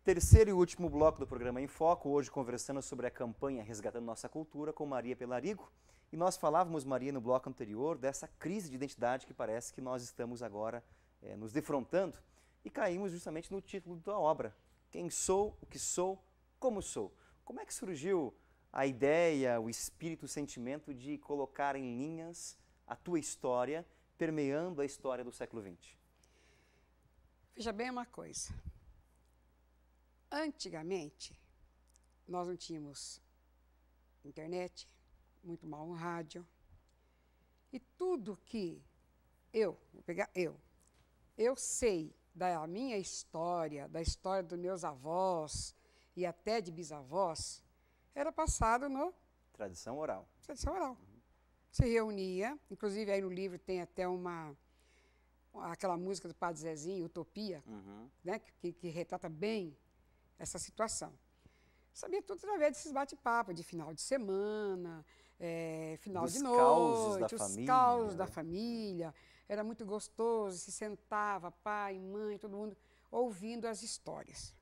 Terceiro e último bloco do programa Em Foco, hoje conversando sobre a campanha Resgatando Nossa Cultura com Maria Pelarigo. E nós falávamos, Maria, no bloco anterior, dessa crise de identidade que parece que nós estamos agora nos defrontando. E caímos justamente no título da obra, Quem Sou, O Que Sou, Como Sou. Como é que surgiu a ideia, o espírito, o sentimento de colocar em linhas a tua história, permeando a história do século XX? Veja bem uma coisa. Antigamente, nós não tínhamos internet, muito mal um rádio. E tudo que eu sei da minha história, da história dos meus avós e até de bisavós, era passado no... Tradição oral. Tradição oral. Se reunia, inclusive aí no livro tem até aquela música do Padre Zezinho, Utopia, né, que retrata bem essa situação. Sabia tudo através desses bate-papos de final de semana, final de noite, os causos da família. Era muito gostoso, se sentava, pai, mãe, todo mundo ouvindo as histórias.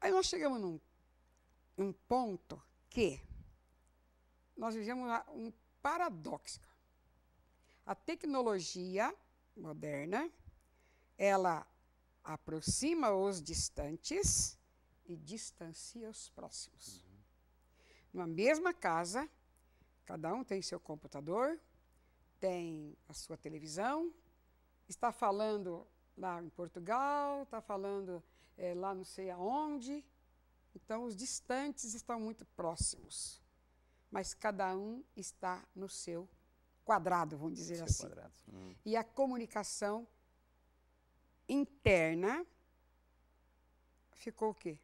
Aí nós chegamos num ponto que nós vivemos um paradoxo. A tecnologia moderna, ela aproxima os distantes e distancia os próximos. Numa mesma casa, cada um tem seu computador, tem a sua televisão, está falando lá em Portugal, está falando lá não sei aonde. Então, os distantes estão muito próximos, mas cada um está no seu quadrado, vamos dizer assim. E a comunicação interna ficou o quê?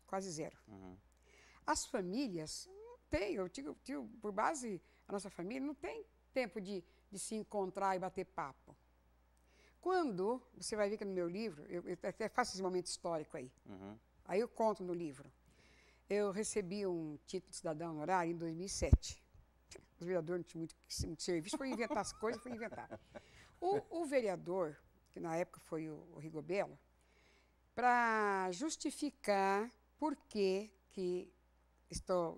Quase zero. As famílias não têm, eu digo, por base, a nossa família não tem tempo de se encontrar e bater papo. Quando, você vai ver que no meu livro, eu até faço esse momento histórico aí, aí eu conto no livro, eu recebi um título de cidadão honorário em 2007. Os vereadores não tinham muito serviço, foi inventar as coisas, foi inventar. O vereador, que na época foi o Rigobelo, para justificar por que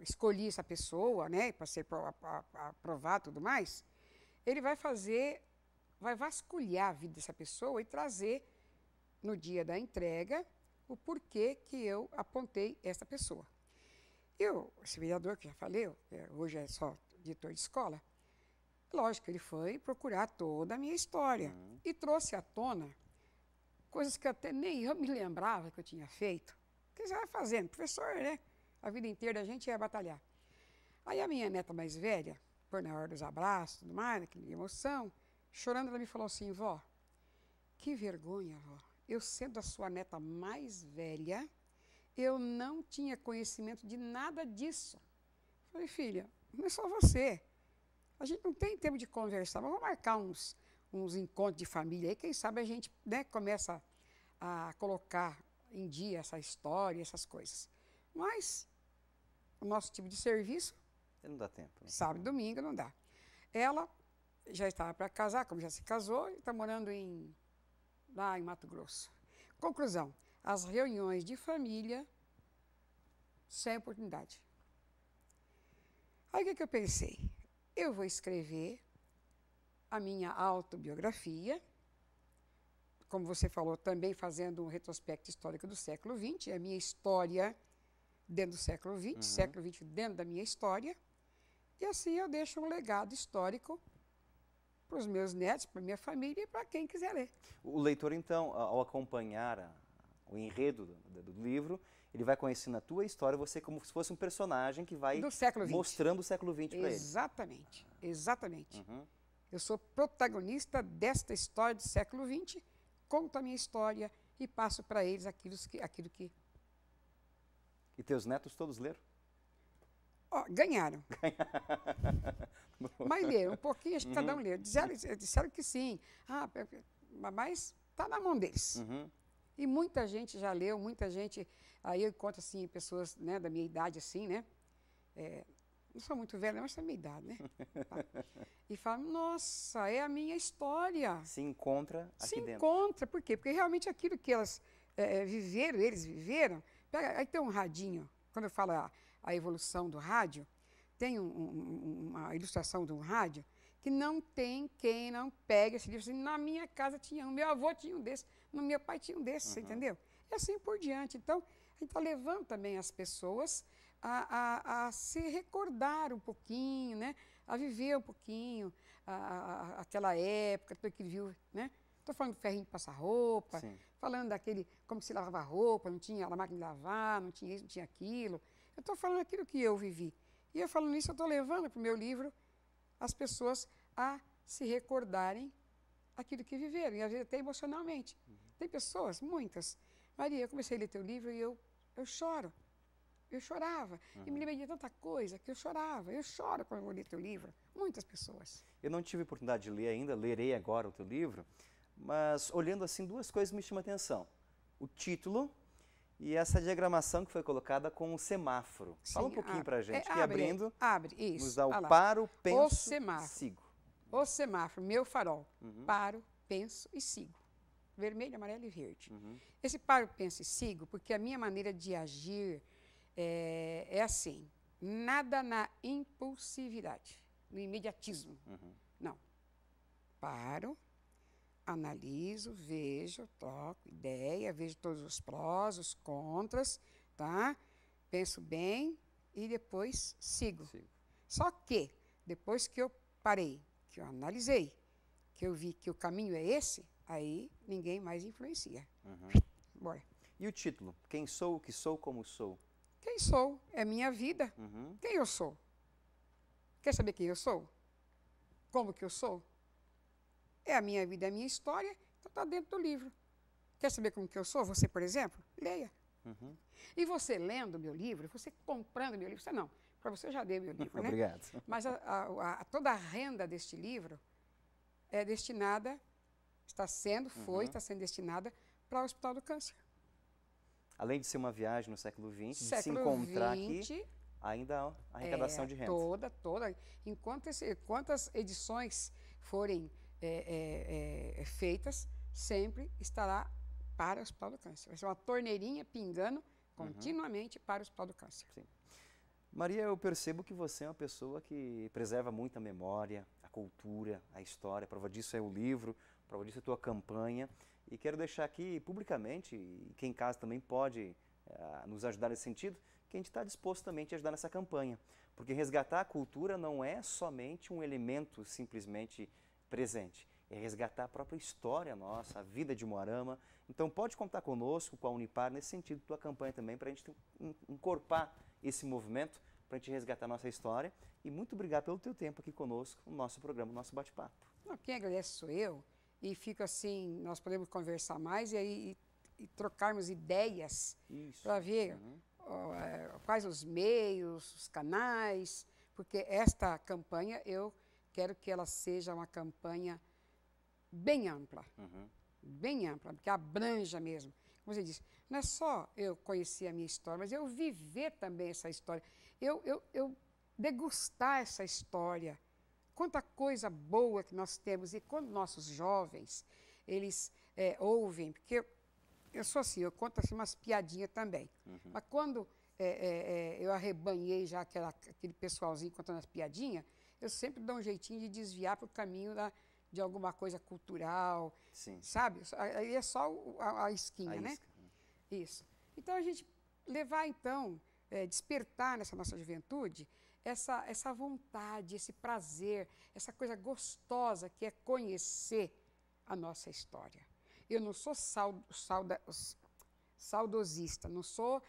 escolhi essa pessoa, né, para ser aprovado e tudo mais, ele vai vasculhar a vida dessa pessoa e trazer, no dia da entrega, o porquê que eu apontei essa pessoa. Esse vereador que já falei, hoje é só diretor de escola, lógico, ele foi procurar toda a minha história e trouxe à tona coisas que até nem eu me lembrava que eu tinha feito. Porque você vai fazendo, professor, né? A vida inteira a gente ia batalhar. Aí a minha neta mais velha, por na hora dos abraços, tudo mais, aquela emoção, chorando, ela me falou assim, vó, que vergonha, vó. Eu sendo a sua neta mais velha, eu não tinha conhecimento de nada disso. Falei, filha, não é só você. A gente não tem tempo de conversar, mas vamos marcar uns encontros de família aí, quem sabe a gente, né, começa a colocar em dia essa história, essas coisas. Mas o nosso tipo de serviço... Não dá tempo. Né? Sábado e domingo não dá. Ela já estava para casar, como já se casou, e está morando lá em Mato Grosso. Conclusão, as reuniões de família sem oportunidade. Aí o que eu pensei? Eu vou escrever a minha autobiografia, como você falou, também fazendo um retrospecto histórico do século XX, a minha história dentro do século XX, século XX dentro da minha história, e assim eu deixo um legado histórico para os meus netos, para a minha família e para quem quiser ler. O leitor, então, ao acompanhar o enredo do livro, ele vai conhecendo a tua história, você como se fosse um personagem que vai mostrando o século XX para ele. Exatamente, exatamente. Eu sou protagonista desta história do século XX, conto a minha história e passo para eles aquilo que... E teus netos todos leram? Ganharam. Mas leram um pouquinho, acho que cada um leu. Disseram que sim. Mas está na mão deles. E muita gente já leu, muita gente... Aí eu encontro, assim, pessoas, né, da minha idade, assim, né? Não sou muito velha, mas é a minha idade, né? Tá. E falam, nossa, é a minha história. Se encontra aqui dentro. Se encontra, por quê? Porque realmente aquilo que elas eles viveram. Aí tem um radinho, quando eu falo a evolução do rádio, tem uma ilustração de um rádio que não tem quem não pegue esse livro. Assim, na minha casa tinha um, meu avô tinha um desse, no meu pai tinha um desse, você entendeu? E assim por diante. Então, a gente está levando também as pessoas a se recordar um pouquinho, né? A viver um pouquinho aquela época, tudo que ele viu, né? Estou falando do ferrinho de passar roupa, falando daquele, como se lavava roupa, não tinha a máquina de lavar, não tinha isso, não tinha aquilo. Eu estou falando aquilo que eu vivi. E eu falando isso, eu estou levando para o meu livro as pessoas a se recordarem aquilo que viveram, e às vezes até emocionalmente. Tem pessoas, muitas. Maria, eu comecei a ler teu livro e eu choro. Eu chorava. E me lembrei de tanta coisa que eu chorava. Eu choro quando eu vou ler teu livro. Muitas pessoas. Eu não tive oportunidade de ler ainda, lerei agora o teu livro, mas olhando assim, duas coisas me chamam a atenção. O título e essa diagramação que foi colocada com o semáforo. Sim, fala um pouquinho para a gente, que abre, isso, nos dá o paro, penso, semáforo, sigo. O semáforo, meu farol. Paro, penso e sigo. Vermelho, amarelo e verde. Esse paro, penso e sigo, porque a minha maneira de agir é assim, nada na impulsividade, no imediatismo. Não. Paro, analiso, vejo, troco ideia, vejo todos os prós, os contras, tá? Penso bem e depois sigo. Só que, depois que eu parei, que eu analisei, que eu vi que o caminho é esse, aí ninguém mais influencia. Bora. E o título? Quem sou, o que sou, como sou? Quem sou? É minha vida. Quem eu sou? Quer saber quem eu sou? Como que eu sou? É a minha vida, é a minha história, então está dentro do livro. Quer saber como que eu sou? Você, por exemplo, leia. E você lendo o meu livro, você comprando o meu livro, você não, para você eu já dei meu livro, né? Obrigado. Mas toda a renda deste livro é destinada, está sendo destinada para o Hospital do Câncer. Além de ser uma viagem no século XX, de se encontrar aqui, ainda há arrecadação de renda. Toda. Quantas edições forem feitas, sempre estará para o Hospital do Câncer. Vai ser uma torneirinha pingando continuamente para o Hospital do Câncer. Sim. Maria, eu percebo que você é uma pessoa que preserva muito a memória, a cultura, a história. A prova disso é o livro, a prova disso é a tua campanha. E quero deixar aqui publicamente, e quem em casa também pode nos ajudar nesse sentido, que a gente está disposto também a ajudar nessa campanha. Porque resgatar a cultura não é somente um elemento simplesmente presente, é resgatar a própria história nossa, a vida de Umuarama. Então pode contar conosco, com a Unipar, nesse sentido, tua campanha também, para a gente encorpar esse movimento, para a gente resgatar a nossa história. E muito obrigado pelo teu tempo aqui conosco, no nosso programa, no nosso bate-papo. Quem agradece sou eu, e fico assim, nós podemos conversar mais e trocarmos ideias para ver quais os meios, os canais, porque esta campanha eu quero que ela seja uma campanha bem ampla, porque abranja mesmo. Como você disse, não é só eu conhecer a minha história, mas eu viver também essa história, eu degustar essa história. Quanta coisa boa que nós temos, e quando nossos jovens, eles ouvem, porque eu sou assim, eu conto assim umas piadinhas também, mas quando eu arrebanhei já aquele pessoalzinho contando as piadinhas, eu sempre dou um jeitinho de desviar para o caminho de alguma coisa cultural, sabe? Aí é só a esquinha, né? Isso. Então, a gente levar, então, despertar nessa nossa juventude essa vontade, esse prazer, essa coisa gostosa que é conhecer a nossa história. Eu não sou saudosista, não sou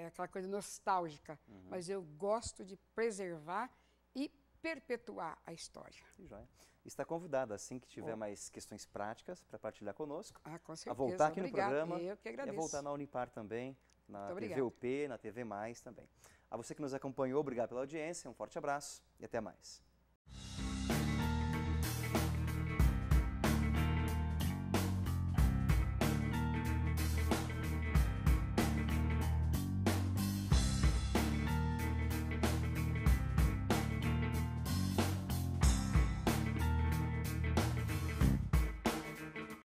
aquela coisa nostálgica, mas eu gosto de preservar e perpetuar a história. Joia. Está convidada, assim que tiver mais questões práticas para partilhar conosco, com certeza. A voltar aqui Obrigada. No programa, eu que agradeço. E a voltar na Unipar também, na TV UP, na TV Mais também. A você que nos acompanhou, obrigado pela audiência, um forte abraço e até mais.